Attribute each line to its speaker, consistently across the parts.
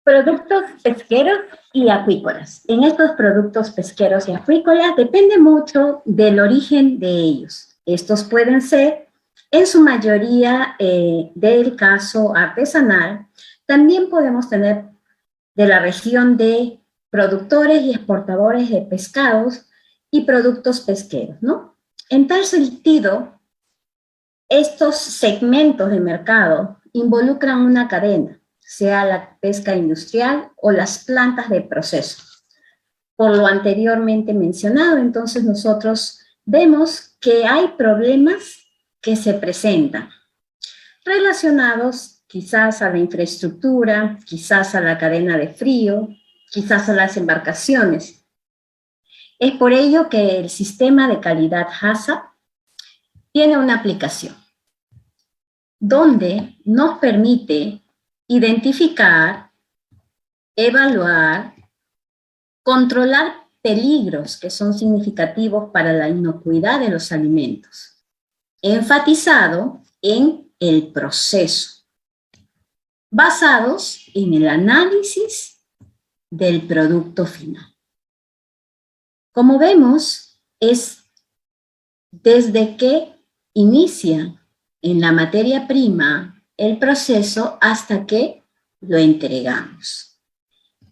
Speaker 1: Productos pesqueros y acuícolas. En estos productos pesqueros y acuícolas depende mucho del origen de ellos. Estos pueden ser, en su mayoría del caso artesanal. También podemos tener de la región de productores y exportadores de pescados y productos pesqueros, ¿no? En tal sentido, estos segmentos de mercado involucran una cadena, sea la pesca industrial o las plantas de proceso. Por lo anteriormente mencionado, entonces nosotros vemos que hay problemas que se presentan relacionados quizás a la infraestructura, quizás a la cadena de frío, quizás a las embarcaciones. Es por ello que el sistema de calidad HACCP tiene una aplicación donde nos permite identificar, evaluar, controlar peligros que son significativos para la inocuidad de los alimentos, enfatizado en el proceso, basados en el análisis del producto final. Como vemos, es desde que inicia en la materia prima el proceso hasta que lo entregamos.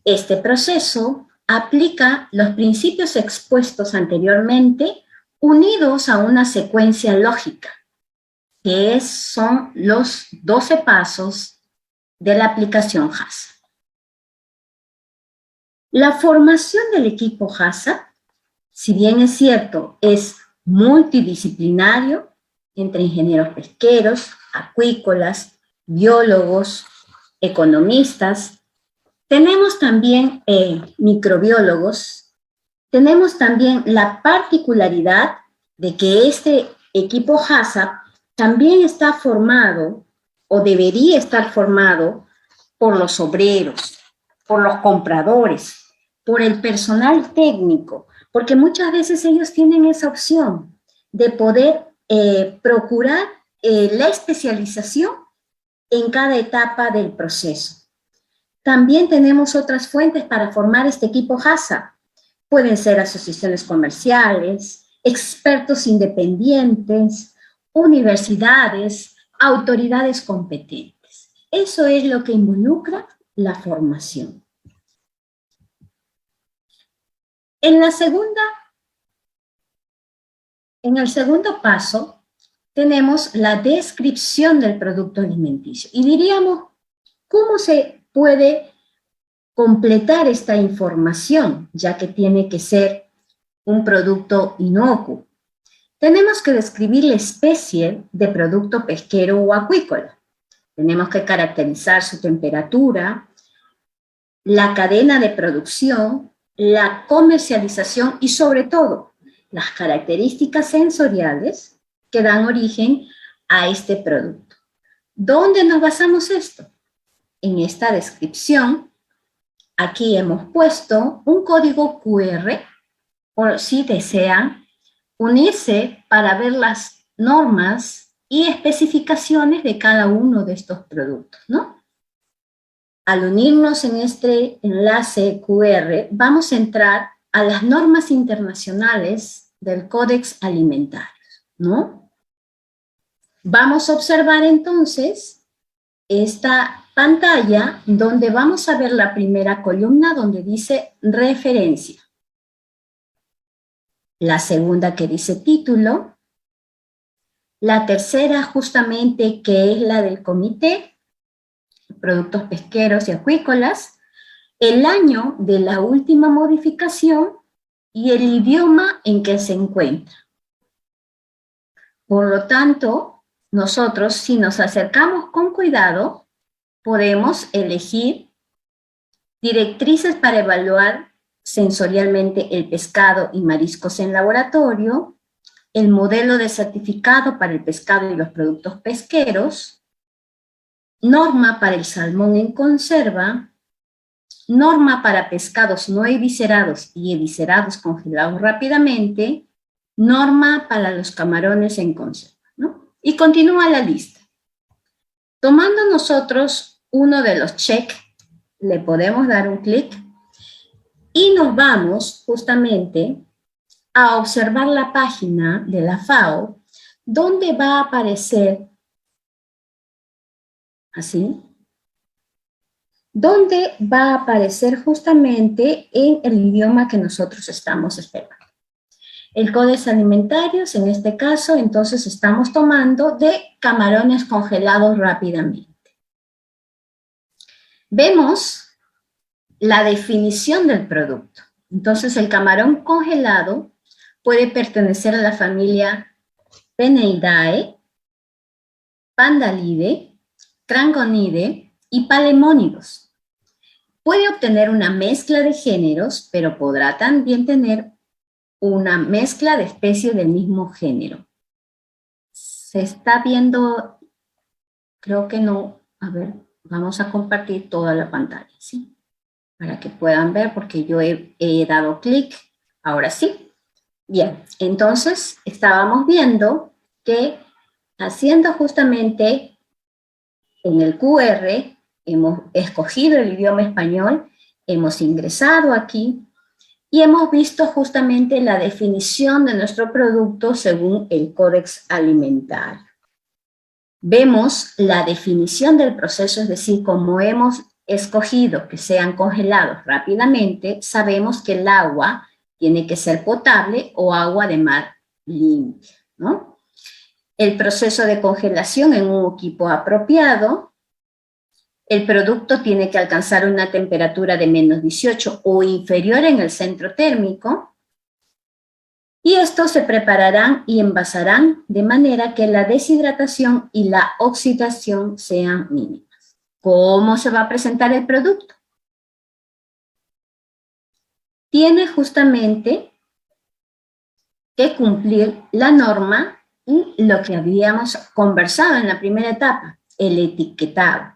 Speaker 1: Este proceso aplica los principios expuestos anteriormente unidos a una secuencia lógica, que son los 12 pasos de la aplicación HACCP. La formación del equipo HACCP, si bien es cierto, es multidisciplinario, entre ingenieros pesqueros, acuícolas, biólogos, economistas. Tenemos también microbiólogos. Tenemos también la particularidad de que este equipo HACCP también está formado, o debería estar formado, por los obreros, por los compradores, por el personal técnico, porque muchas veces ellos tienen esa opción de poder procurar la especialización en cada etapa del proceso. También tenemos otras fuentes para formar este equipo HACCP. Pueden ser asociaciones comerciales, expertos independientes, universidades, autoridades competentes. Eso es lo que involucra la formación. En el segundo paso, tenemos la descripción del producto alimenticio. Y diríamos, ¿cómo se puede completar esta información, ya que tiene que ser un producto inocuo? Tenemos que describir la especie de producto pesquero o acuícola. Tenemos que caracterizar su temperatura, la cadena de producción, la comercialización y sobre todo las características sensoriales que dan origen a este producto. ¿Dónde nos basamos esto? En esta descripción, aquí hemos puesto un código QR, por si desean unirse para ver las normas y especificaciones de cada uno de estos productos, ¿no? Al unirnos en este enlace QR, vamos a entrar a las normas internacionales del Códex Alimentario, ¿no? Vamos a observar entonces esta pantalla donde vamos a ver la primera columna donde dice referencia. La segunda que dice título. La tercera justamente que es la del comité, productos pesqueros y acuícolas, el año de la última modificación y el idioma en que se encuentra. Por lo tanto, nosotros, si nos acercamos con cuidado, podemos elegir directrices para evaluar sensorialmente el pescado y mariscos en laboratorio, el modelo de certificado para el pescado y los productos pesqueros, norma para el salmón en conserva, norma para pescados no eviscerados y eviscerados congelados rápidamente, norma para los camarones en conserva, ¿no? Y continúa la lista. Tomando nosotros uno de los check le podemos dar un clic y nos vamos justamente a observar la página de la FAO, donde va a aparecer, así, donde va a aparecer justamente en el idioma que nosotros estamos esperando. El Codex Alimentarios, en este caso, entonces estamos tomando de camarones congelados rápidamente. Vemos la definición del producto. Entonces, el camarón congelado puede pertenecer a la familia Peneidae, Pandalidae, Trangonidae y Palemónidos. Puede obtener una mezcla de géneros, pero podrá también tener una mezcla de especies del mismo género. Se está viendo, creo que no, a ver, vamos a compartir toda la pantalla, ¿sí? Para que puedan ver, porque yo he dado clic, ahora sí. Bien, entonces estábamos viendo que haciendo justamente en el QR, hemos escogido el idioma español, hemos ingresado aquí y hemos visto justamente la definición de nuestro producto según el Codex Alimentario. Vemos la definición del proceso, es decir, como hemos escogido que sean congelados rápidamente, sabemos que el agua tiene que ser potable o agua de mar limpia, ¿no? El proceso de congelación en un equipo apropiado. El producto tiene que alcanzar una temperatura de menos 18 o inferior en el centro térmico. Y estos se prepararán y envasarán de manera que la deshidratación y la oxidación sean mínimas. ¿Cómo se va a presentar el producto? Tiene justamente que cumplir la norma y lo que habíamos conversado en la primera etapa, el etiquetado.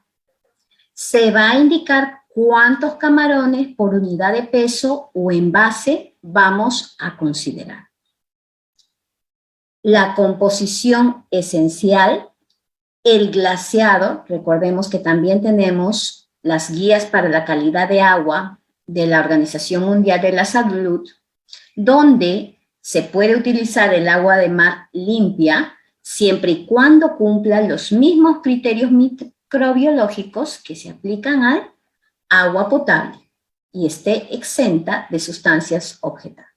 Speaker 1: Se va a indicar cuántos camarones por unidad de peso o envase vamos a considerar. La composición esencial, el glaseado, recordemos que también tenemos las guías para la calidad de agua de la Organización Mundial de la Salud, donde se puede utilizar el agua de mar limpia siempre y cuando cumpla los mismos criterios microbiológicos que se aplican al agua potable y esté exenta de sustancias objetantes.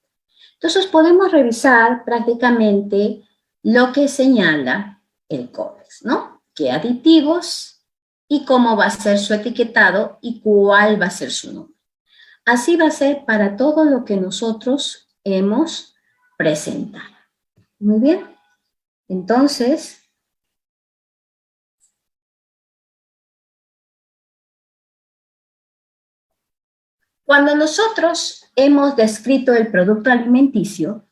Speaker 1: Entonces podemos revisar prácticamente lo que señala el Codex, ¿no? Qué aditivos y cómo va a ser su etiquetado y cuál va a ser su nombre. Así va a ser para todo lo que nosotros hemos presentado. Muy bien. Entonces, cuando nosotros hemos descrito el producto alimenticio,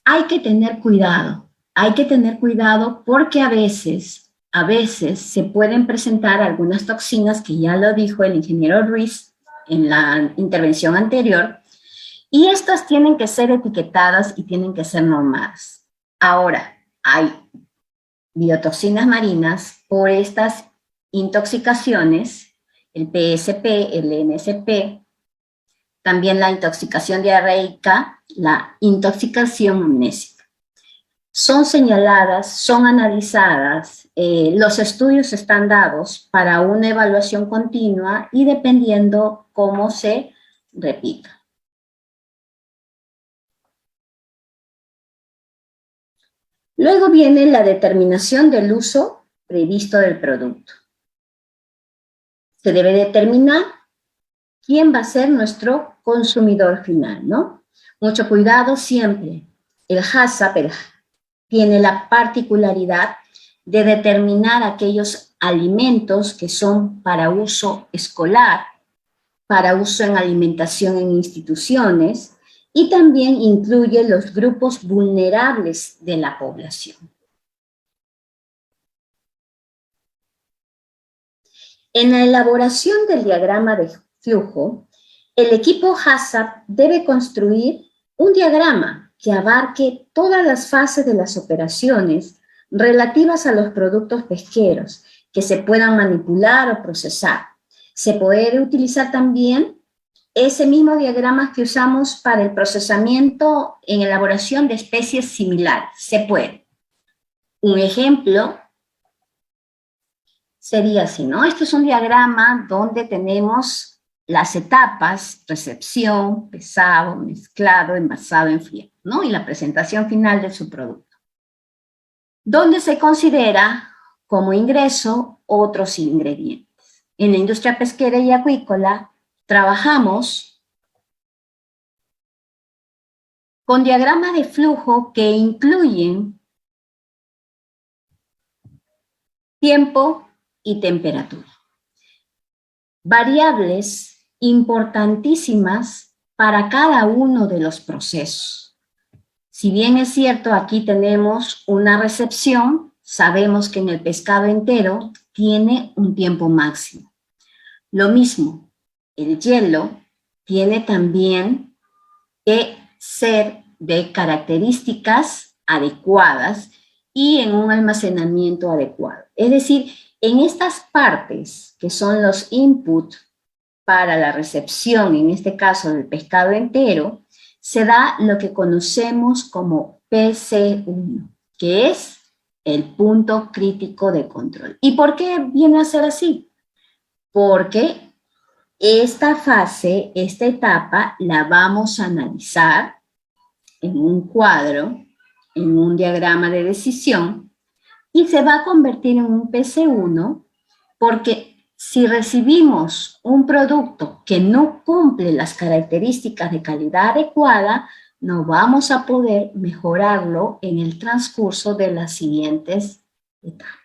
Speaker 1: hay que tener cuidado. Hay que tener cuidado porque a veces se pueden presentar algunas toxinas, que ya lo dijo el ingeniero Ruiz en la intervención anterior, y estas tienen que ser etiquetadas y tienen que ser normadas. Ahora, hay biotoxinas marinas por estas intoxicaciones, el PSP, el NSP, también la intoxicación diarreica, la intoxicación amnésica. Son señaladas, son analizadas, los estudios están dados para una evaluación continua y dependiendo cómo se repita. Luego viene la determinación del uso previsto del producto. Se debe determinar quién va a ser nuestro consumidor final, ¿no? Mucho cuidado siempre. El HACCP tiene la particularidad de determinar aquellos alimentos que son para uso escolar, para uso en alimentación en instituciones, y también incluye los grupos vulnerables de la población. En la elaboración del diagrama de flujo, el equipo HACCP debe construir un diagrama que abarque todas las fases de las operaciones relativas a los productos pesqueros que se puedan manipular o procesar. Se puede utilizar también ese mismo diagrama que usamos para el procesamiento en elaboración de especies similares. Se puede. Un ejemplo sería así, ¿no? Este es un diagrama donde tenemos las etapas: recepción, pesado, mezclado, envasado, enfriado, ¿no? Y la presentación final de su producto, donde se considera como ingreso otros ingredientes. En la industria pesquera y acuícola trabajamos con diagramas de flujo que incluyen tiempo y temperatura, variables importantísimas para cada uno de los procesos. Si bien es cierto, aquí tenemos una recepción, sabemos que en el pescado entero tiene un tiempo máximo. Lo mismo, el hielo tiene también que ser de características adecuadas y en un almacenamiento adecuado. Es decir, en estas partes que son los inputs para la recepción, en este caso del pescado entero, se da lo que conocemos como PC1, que es el punto crítico de control. ¿Y por qué viene a ser así? Porque esta fase, esta etapa, la vamos a analizar en un cuadro, en un diagrama de decisión, y se va a convertir en un PC1 porque si recibimos un producto que no cumple las características de calidad adecuada, no vamos a poder mejorarlo en el transcurso de las siguientes etapas.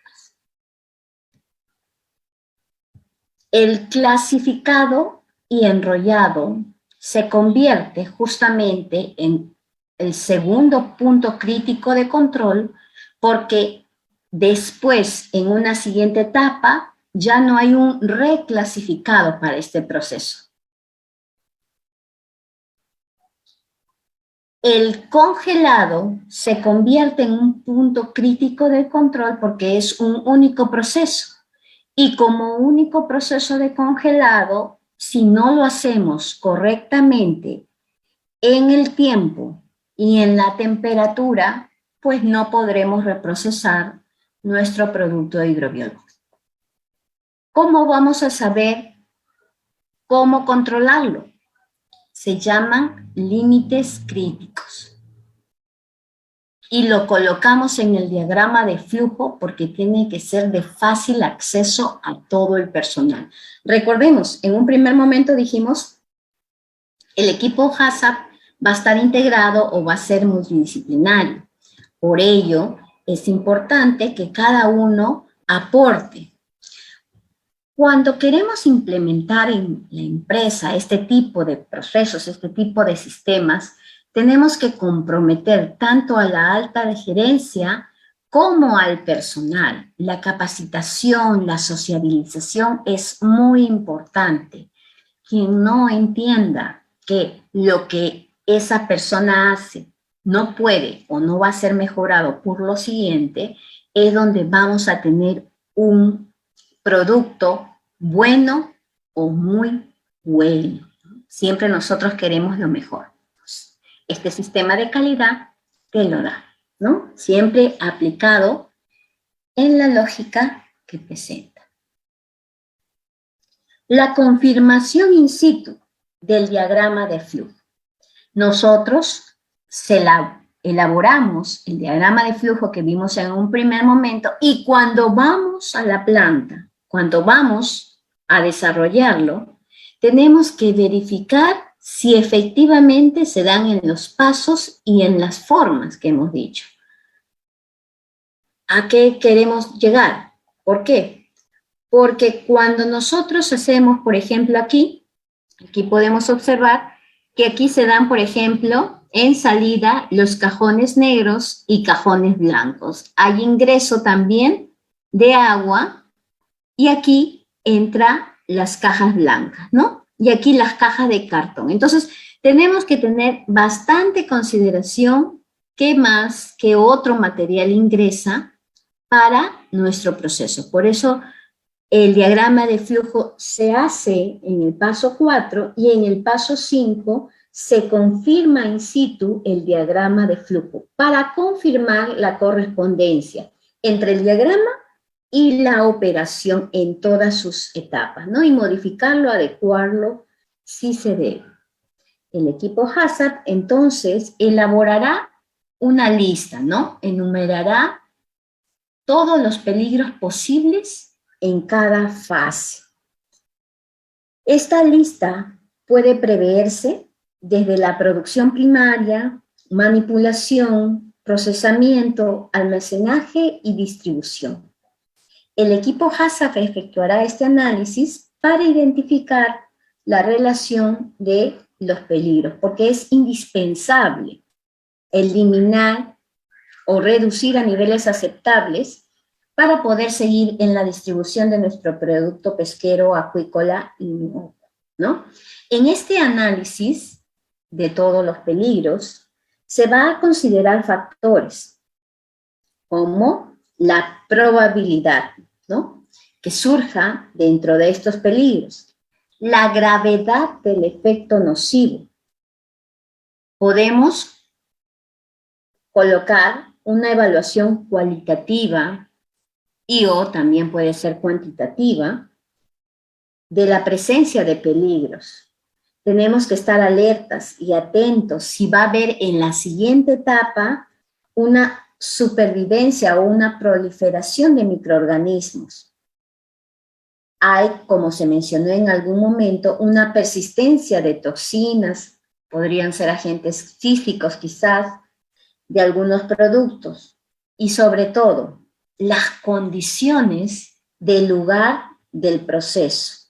Speaker 1: El clasificado y enrollado se convierte justamente en el segundo punto crítico de control porque después, en una siguiente etapa, ya no hay un reclasificado para este proceso. El congelado se convierte en un punto crítico de control porque es un único proceso. Y como único proceso de congelado, si no lo hacemos correctamente en el tiempo y en la temperatura, pues no podremos reprocesar nuestro producto hidrobiológico. ¿Cómo vamos a saber cómo controlarlo? Se llaman límites críticos. Y lo colocamos en el diagrama de flujo porque tiene que ser de fácil acceso a todo el personal. Recordemos, en un primer momento dijimos, el equipo HACCP va a estar integrado o va a ser multidisciplinario. Por ello, es importante que cada uno aporte. Cuando queremos implementar en la empresa este tipo de procesos, este tipo de sistemas, tenemos que comprometer tanto a la alta gerencia como al personal. La capacitación, la sociabilización es muy importante. Quien no entienda que lo que esa persona hace no puede o no va a ser mejorado por lo siguiente, es donde vamos a tener un producto bueno o muy bueno. Siempre nosotros queremos lo mejor. Este sistema de calidad te lo da, ¿no? Siempre aplicado en la lógica que presenta. La confirmación in situ del diagrama de flujo. Nosotros elaboramos el diagrama de flujo que vimos en un primer momento y cuando vamos a la planta, cuando vamos a desarrollarlo, tenemos que verificar si efectivamente se dan en los pasos y en las formas que hemos dicho. ¿A qué queremos llegar? ¿Por qué? Porque cuando nosotros hacemos, por ejemplo, aquí podemos observar que aquí se dan, por ejemplo, en salida los cajones negros y cajones blancos. Hay ingreso también de agua y aquí entra las cajas blancas, ¿no? Y aquí las cajas de cartón. Entonces, tenemos que tener bastante consideración qué más, qué otro material ingresa para nuestro proceso. Por eso, El diagrama de flujo se hace en el paso 4 y en el paso 5 se confirma in situ el diagrama de flujo para confirmar la correspondencia entre el diagrama y la operación en todas sus etapas, ¿no? Y modificarlo, adecuarlo, si se debe. El equipo HACCP, entonces, elaborará una lista, ¿no? Enumerará todos los peligros posibles en cada fase. Esta lista puede preverse desde la producción primaria, manipulación, procesamiento, almacenaje y distribución. El equipo HACCP efectuará este análisis para identificar la relación de los peligros, porque es indispensable eliminar o reducir a niveles aceptables para poder seguir en la distribución de nuestro producto pesquero, acuícola, ¿no? En este análisis de todos los peligros, se va a considerar factores como la probabilidad, ¿no?, que surja dentro de estos peligros, la gravedad del efecto nocivo. Podemos colocar una evaluación cualitativa y o también puede ser cuantitativa de la presencia de peligros. Tenemos que estar alertas y atentos si va a haber en la siguiente etapa una supervivencia o una proliferación de microorganismos. Hay, como se mencionó en algún momento, una persistencia de toxinas, podrían ser agentes físicos quizás, de algunos productos. Y sobre todo, las condiciones del lugar del proceso.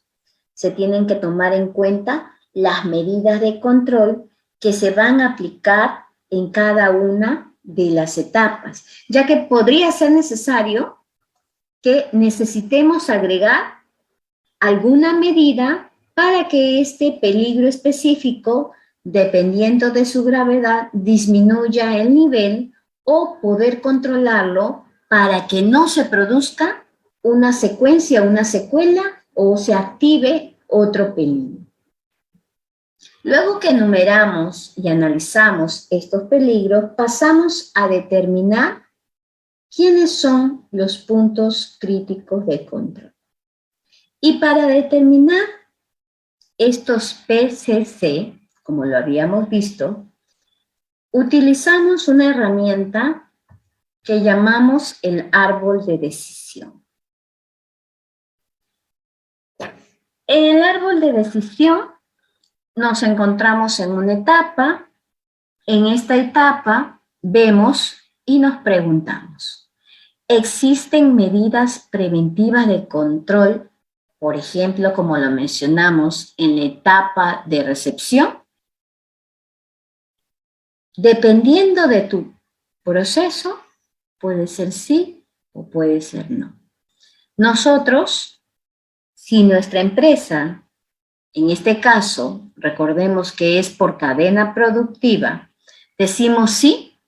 Speaker 1: Se tienen que tomar en cuenta las medidas de control que se van a aplicar en cada una de las etapas, ya que podría ser necesario que necesitemos agregar alguna medida para que este peligro específico, dependiendo de su gravedad, disminuya el nivel o poder controlarlo para que no se produzca una secuencia, una secuela o se active otro peligro. Luego que enumeramos y analizamos estos peligros, pasamos a determinar quiénes son los puntos críticos de control. Y para determinar estos PCC, como lo habíamos visto, utilizamos una herramienta que llamamos el árbol de decisión. En el árbol de decisión nos encontramos en una etapa. En esta etapa vemos y nos preguntamos, ¿existen medidas preventivas de control? Por ejemplo, como lo mencionamos en la etapa de recepción. Dependiendo de tu proceso, puede ser sí o puede ser no. Nosotros, si nuestra empresa, en este caso, recordemos que es por cadena productiva, decimos sí,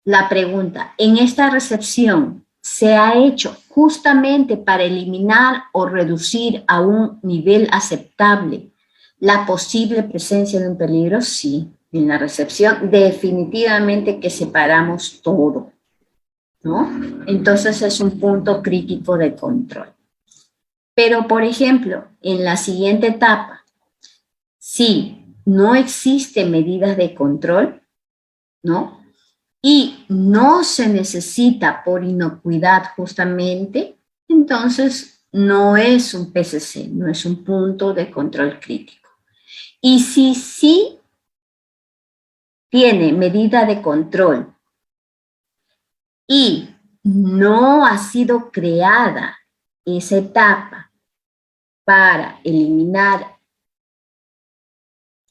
Speaker 1: la pregunta, ¿en esta recepción se ha hecho justamente para eliminar o reducir a un nivel aceptable la posible presencia de un peligro? Sí, en la recepción definitivamente que separamos todo, ¿no? Entonces es un punto crítico de control. Pero, por ejemplo, en la siguiente etapa, si no existen medidas de control, ¿no?, y no se necesita por inocuidad justamente, entonces no es un PCC, no es un punto de control crítico. Y si sí tiene medida de control y no ha sido creada esa etapa para eliminar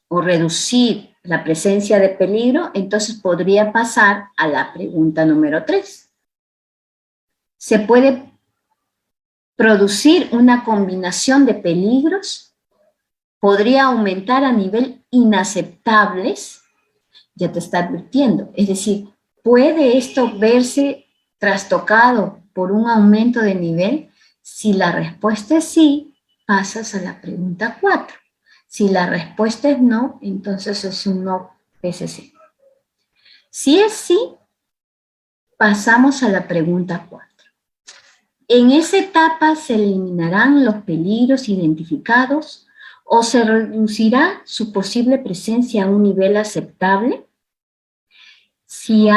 Speaker 1: o reducir la presencia de peligro, entonces podría pasar a la pregunta número 3. ¿Se puede producir una combinación de peligros? ¿Podría aumentar a nivel inaceptables? Ya te está advirtiendo. Es decir, ¿puede esto verse trastocado por un aumento de nivel? Si la respuesta es sí, pasas a la pregunta 4. Si la respuesta es no, entonces es un no PCC. Si es sí, pasamos a la pregunta 4. En esa etapa se eliminarán los peligros identificados o se reducirá su posible presencia a un nivel aceptable. Si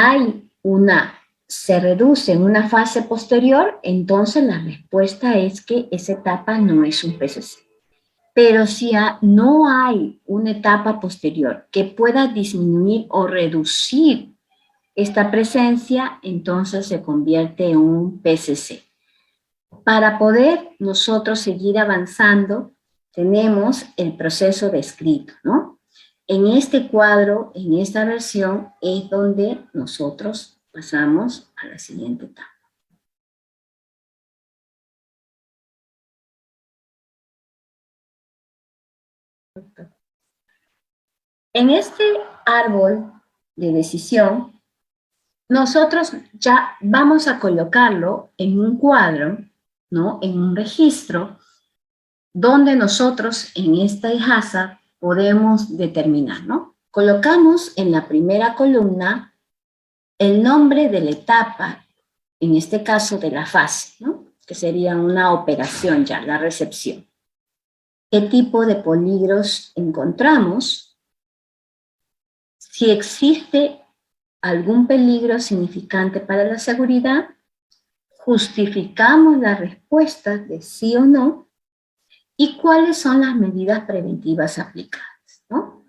Speaker 1: se reduce en una fase posterior, entonces la respuesta es que esa etapa no es un PCC. Pero si no hay una etapa posterior que pueda disminuir o reducir esta presencia, entonces se convierte en un PCC. Para poder nosotros seguir avanzando, tenemos el proceso descrito, ¿no? En este cuadro, en esta versión, es donde nosotros pasamos a la siguiente etapa. En este árbol de decisión, nosotros ya vamos a colocarlo en un cuadro, ¿no? En un registro, donde nosotros en esta hazard podemos determinar, ¿no? Colocamos en la primera columna el nombre de la etapa, en este caso de la fase, ¿no? Que sería una operación ya, la recepción. ¿Qué tipo de peligros encontramos? Si existe algún peligro significante para la seguridad, justificamos la respuesta de sí o no y cuáles son las medidas preventivas aplicadas, ¿no?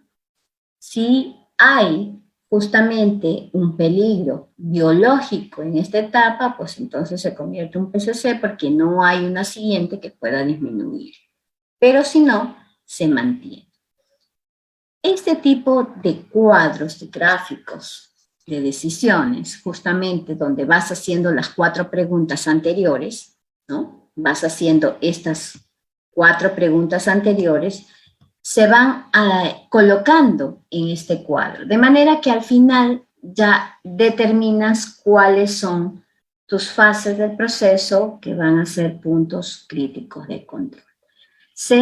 Speaker 1: Si hay justamente un peligro biológico en esta etapa, pues entonces se convierte en un PCC porque no hay una siguiente que pueda disminuir. Pero si no, se mantiene. Este tipo de cuadros, de gráficos, de decisiones, justamente donde vas haciendo las 4 preguntas anteriores, ¿no? Vas haciendo estas 4 preguntas anteriores, se van colocando en este cuadro, de manera que al final ya determinas cuáles son tus fases del proceso que van a ser puntos críticos de control. Se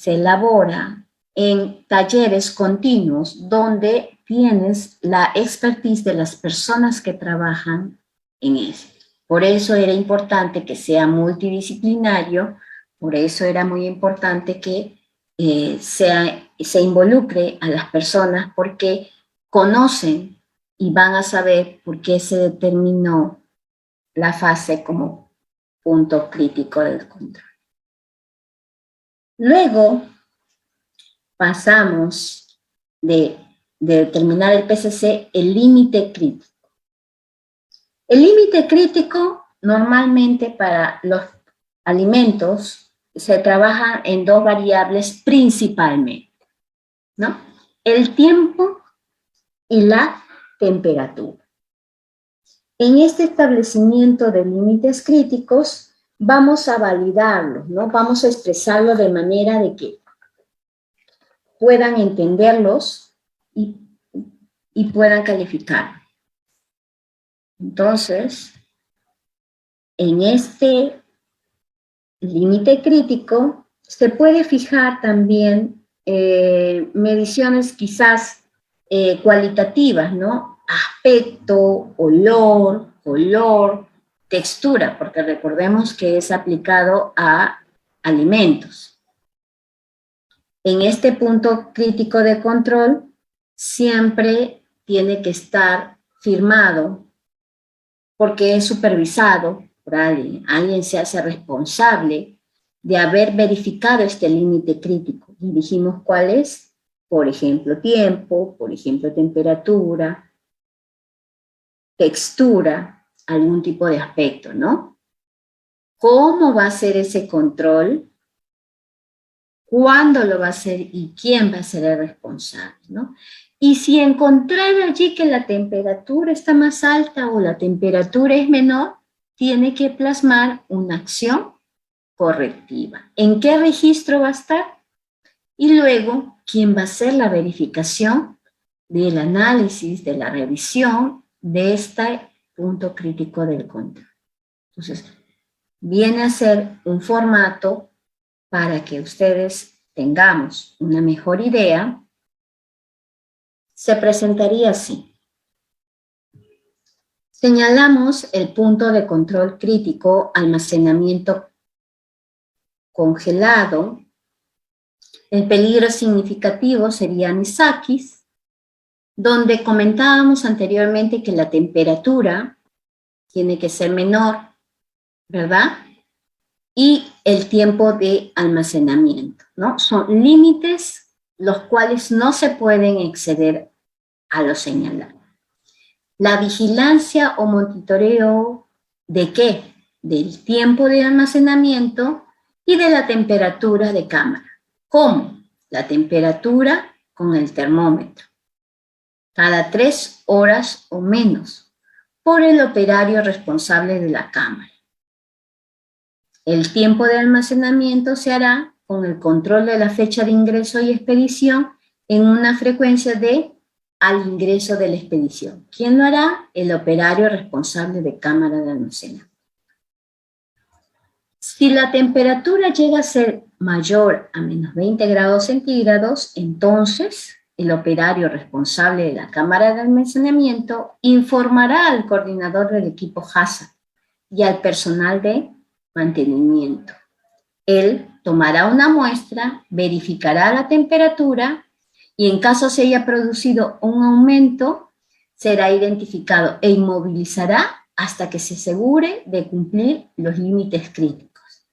Speaker 1: elabora en talleres continuos donde tienes la expertise de las personas que trabajan en eso. Por eso era importante que sea multidisciplinario, por eso era muy importante que se involucre a las personas porque conocen y van a saber por qué se determinó la fase como punto crítico del control. Luego pasamos de determinar el PCC, el límite crítico. El límite crítico normalmente para los alimentos se trabaja en 2 variables principalmente, ¿no? El tiempo y la temperatura. En este establecimiento de límites críticos vamos a validarlos, ¿no? Vamos a expresarlo de manera de que puedan entenderlos y puedan calificar. Entonces, en este límite crítico se puede fijar también mediciones quizás cualitativas, ¿no? Aspecto, olor, color, textura, porque recordemos que es aplicado a alimentos. En este punto crítico de control, siempre tiene que estar firmado porque es supervisado por alguien. Alguien se hace responsable de haber verificado este límite crítico. Y dijimos cuál es, por ejemplo, tiempo, por ejemplo, temperatura, textura, algún tipo de aspecto, ¿no? ¿Cómo va a ser ese control? ¿Cuándo lo va a hacer y quién va a ser el responsable, ¿no? Y si encontrar allí que la temperatura está más alta o la temperatura es menor, tiene que plasmar una acción correctiva. ¿En qué registro va a estar? Y luego, ¿quién va a hacer la verificación del análisis, de la revisión de este punto crítico del control? Entonces, viene a ser un formato para que ustedes tengamos una mejor idea. Se presentaría así. Señalamos el punto de control crítico, almacenamiento congelado. El peligro significativo sería anisakis, donde comentábamos anteriormente que la temperatura tiene que ser menor, ¿verdad? Y el tiempo de almacenamiento, ¿no? Son límites los cuales no se pueden exceder a lo señalado. La vigilancia o monitoreo ¿de qué? Del tiempo de almacenamiento y de la temperatura de cámara. ¿Cómo? La temperatura con el termómetro. Cada 3 horas o menos, por el operario responsable de la cámara. El tiempo de almacenamiento se hará con el control de la fecha de ingreso y expedición en una frecuencia de al ingreso de la expedición. ¿Quién lo hará? El operario responsable de cámara de almacenamiento. Si la temperatura llega a ser mayor a menos 20 grados centígrados, entonces el operario responsable de la cámara de almacenamiento informará al coordinador del equipo HACCP y al personal de mantenimiento. Él tomará una muestra, verificará la temperatura y en caso se haya producido un aumento, será identificado e inmovilizará hasta que se asegure de cumplir los límites críticos.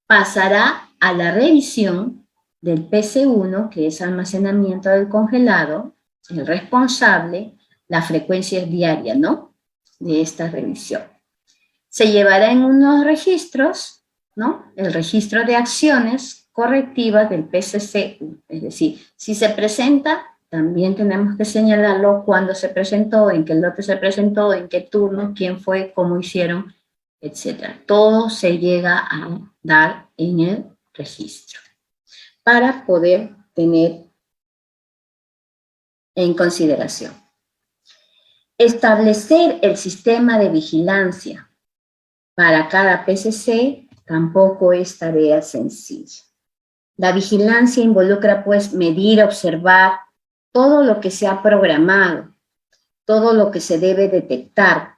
Speaker 1: Pasará a la revisión del PC1, que es almacenamiento del congelado, el responsable, la frecuencia diaria, ¿no?, de esta revisión. Se llevará en unos registros, ¿no?, el registro de acciones correctivas del PCC, es decir, si se presenta, también tenemos que señalarlo cuándo se presentó, en qué lote se presentó, en qué turno, quién fue, cómo hicieron, etc. Todo se llega a dar en el registro para poder tener en consideración. Establecer el sistema de vigilancia para cada PCC tampoco es tarea sencilla. La vigilancia involucra, pues, medir, observar todo lo que se ha programado, todo lo que se debe detectar.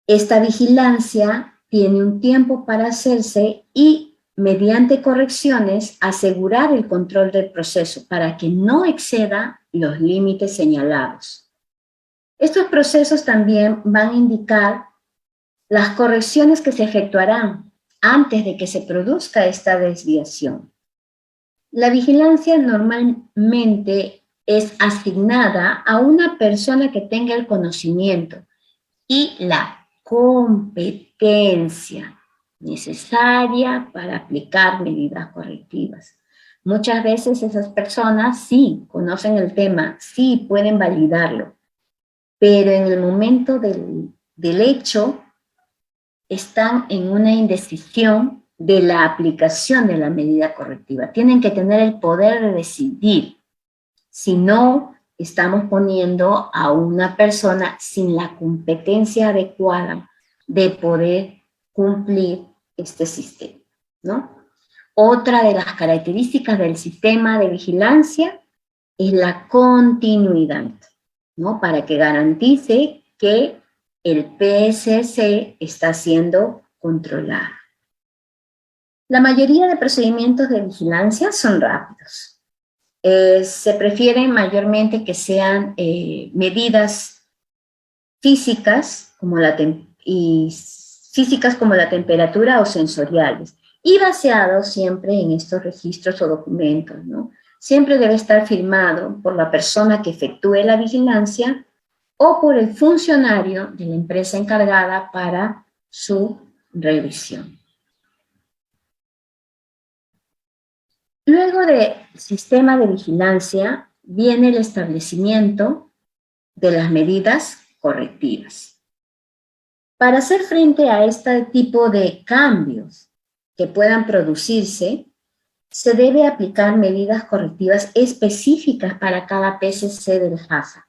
Speaker 1: Esta vigilancia tiene un tiempo para hacerse y, mediante correcciones, asegurar el control del proceso para que no exceda los límites señalados. Estos procesos también van a indicar las correcciones que se efectuarán antes de que se produzca esta desviación. La vigilancia normalmente es asignada a una persona que tenga el conocimiento y la competencia necesaria para aplicar medidas correctivas. Muchas veces esas personas sí conocen el tema, sí pueden validarlo, pero en el momento del hecho están en una indecisión de la aplicación de la medida correctiva. Tienen que tener el poder de decidir. Si no, estamos poniendo a una persona sin la competencia adecuada de poder cumplir este sistema, ¿no? Otra de las características del sistema de vigilancia es la continuidad, ¿no? Para que garantice que el PSC está siendo controlado. La mayoría de procedimientos de vigilancia son rápidos. Se prefieren mayormente que sean medidas físicas como la temperatura o sensoriales, y baseados siempre en estos registros o documentos, ¿no? Siempre debe estar firmado por la persona que efectúe la vigilancia o por el funcionario de la empresa encargada para su revisión. Luego del sistema de vigilancia viene el establecimiento de las medidas correctivas. Para hacer frente a este tipo de cambios que puedan producirse, se debe aplicar medidas correctivas específicas para cada PCC del HACCP.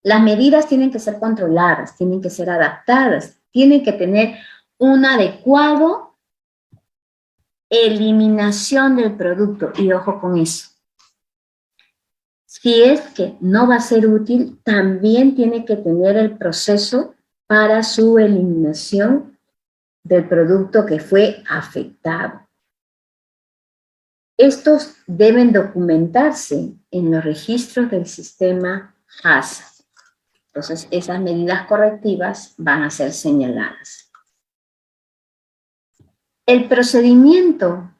Speaker 1: Las medidas tienen que ser controladas, tienen que ser adaptadas, tienen que tener una adecuada eliminación del producto. Y ojo con eso. Si es que no va a ser útil, también tiene que tener el proceso para su eliminación del producto que fue afectado. Estos deben documentarse en los registros del sistema HACCP. Entonces, esas medidas correctivas van a ser señaladas. El procedimiento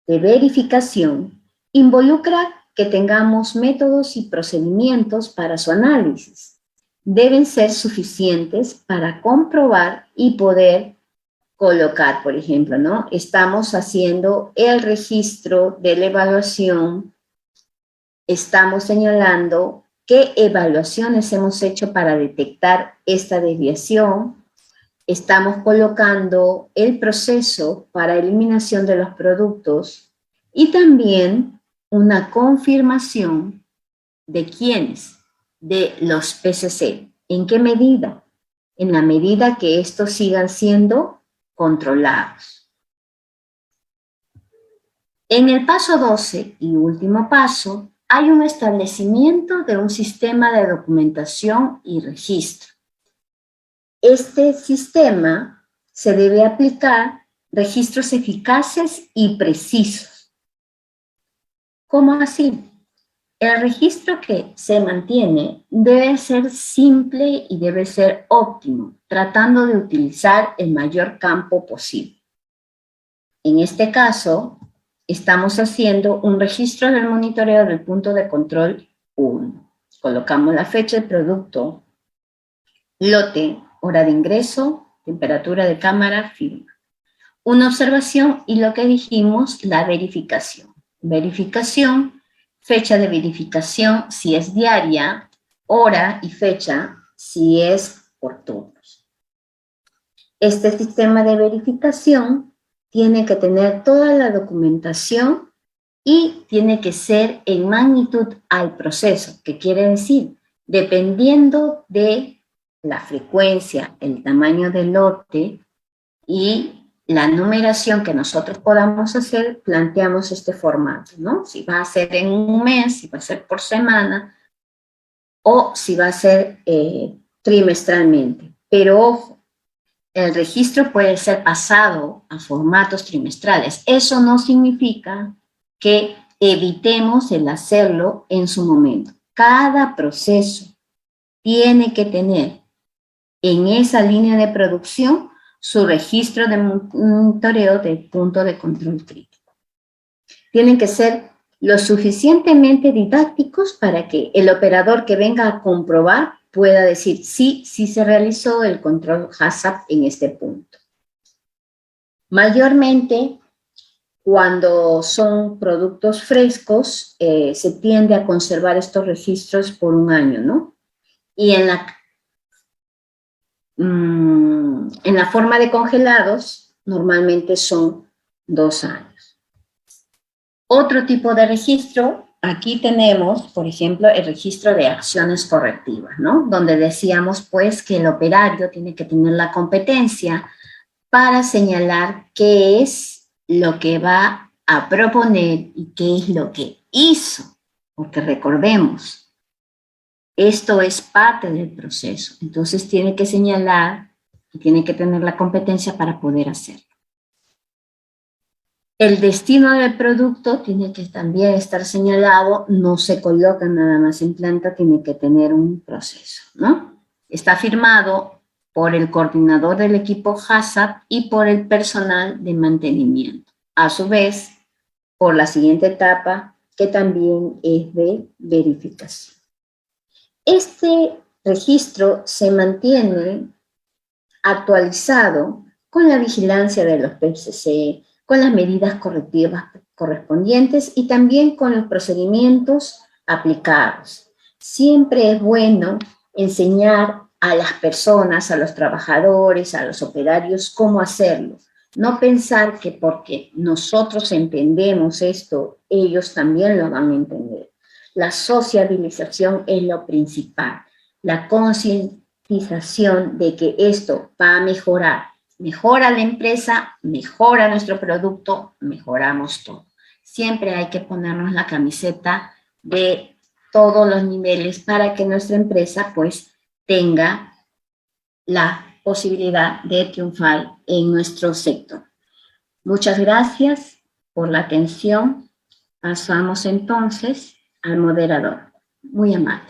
Speaker 1: de verificación involucra que tengamos métodos y procedimientos para su análisis. Deben ser suficientes para comprobar y poder colocar, por ejemplo, ¿no? Estamos haciendo el registro de la evaluación, estamos señalando qué evaluaciones hemos hecho para detectar esta desviación, estamos colocando el proceso para eliminación de los productos y también una confirmación de quiénes, de los PCC. ¿En qué medida? En la medida que estos sigan siendo controlados. En el paso 12 y último paso, hay un establecimiento de un sistema de documentación y registro. Este sistema se debe aplicar registros eficaces y precisos. ¿Cómo así? El registro que se mantiene debe ser simple y debe ser óptimo, tratando de utilizar el mayor campo posible. En este caso, estamos haciendo un registro del monitoreo del punto de control 1. Colocamos la fecha del producto, lote, hora de ingreso, temperatura de cámara, firma. Una observación y lo que dijimos, la verificación. Verificación, fecha de verificación si es diaria, hora y fecha si es por turnos. Este sistema de verificación tiene que tener toda la documentación y tiene que ser en magnitud al proceso, que quiere decir, dependiendo de la frecuencia, el tamaño del lote y la numeración que nosotros podamos hacer, planteamos este formato, ¿no? Si va a ser en un mes, si va a ser por semana, o si va a ser trimestralmente. Pero ojo, el registro puede ser pasado a formatos trimestrales. Eso no significa que evitemos el hacerlo en su momento. Cada proceso tiene que tener en esa línea de producción su registro de monitoreo de punto de control crítico. Tienen que ser lo suficientemente didácticos para que el operador que venga a comprobar pueda decir, sí, sí se realizó el control HACCP en este punto. Mayormente, cuando son productos frescos, se tiende a conservar estos registros por un año, ¿no? Y en la forma de congelados, normalmente son 2 años. Otro tipo de registro, aquí tenemos, por ejemplo, el registro de acciones correctivas, ¿no? Donde decíamos, pues, que el operario tiene que tener la competencia para señalar qué es lo que va a proponer y qué es lo que hizo. Porque recordemos, esto es parte del proceso. Entonces tiene que señalar y tiene que tener la competencia para poder hacerlo. El destino del producto tiene que también estar señalado, no se coloca nada más en planta, tiene que tener un proceso, ¿no? Está firmado por el coordinador del equipo HACCP y por el personal de mantenimiento. A su vez, por la siguiente etapa, que también es de verificación. Este registro se mantiene actualizado con la vigilancia de los PCC, con las medidas correctivas correspondientes y también con los procedimientos aplicados. Siempre es bueno enseñar a las personas, a los trabajadores, a los operarios, cómo hacerlo. No pensar que porque nosotros entendemos esto, ellos también lo van a entender. La sociabilización es lo principal, la concientización de que esto va a mejorar mejora la empresa, mejora nuestro producto, mejoramos todo. Siempre hay que ponernos la camiseta de todos los niveles para que nuestra empresa pues tenga la posibilidad de triunfar en nuestro sector. Muchas gracias por la atención. Pasamos entonces al moderador. Muy amable.